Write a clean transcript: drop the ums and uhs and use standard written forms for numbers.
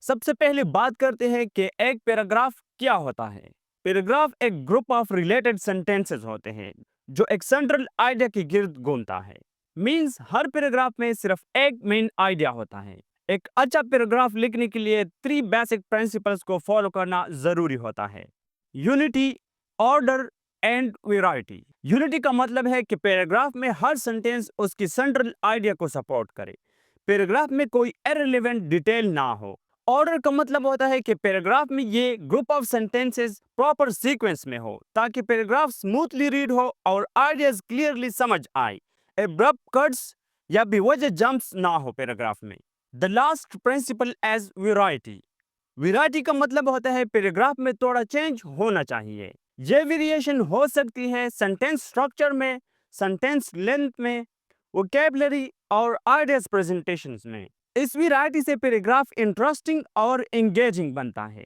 सबसे पहले बात करते हैं कि एक पैराग्राफ क्या होता है। पैराग्राफ एक ग्रुप ऑफ रिलेटेड सेंटेंसेस होते हैं जो एक सेंट्रल आइडिया के गिर्द घूमता है। मींस हर पैराग्राफ में सिर्फ एक मेन आइडिया होता है। एक अच्छा पैराग्राफ लिखने के लिए 3 बेसिक प्रिंसिपल्स को फॉलो करना जरूरी होता है। Unity, order and variety. Unity का मतलब है कि पैराग्राफ में हर सेंटेंस उसकी सेंट्रल आइडिया को सपोर्ट करे। पैराग्राफ में कोई इररिलेवेंट डिटेल ना हो। ऑर्डर का मतलब होता है कि पैराग्राफ में ये group of sentences proper sequence में हो ताकि पैराग्राफ स्मूथली रीड हो और आइडियाज क्लियरली समझ आए। एब्रप्ट कट्स या बेवजह जंप्स ना हो पैराग्राफ में। The last principle is variety. Variety का मतलब होता है पैराग्राफ में थोड़ा चेंज होना चाहिए। ये वेरिएशन हो सकती है सेंटेंस स्ट्रक्चर में, सेंटेंस लेंथ में, वोकैबुलरी और आइडियाज प्रेजेंटेशंस में। इस वैरायटी से पैराग्राफ इंटरेस्टिंग और एंगेजिंग बनता है।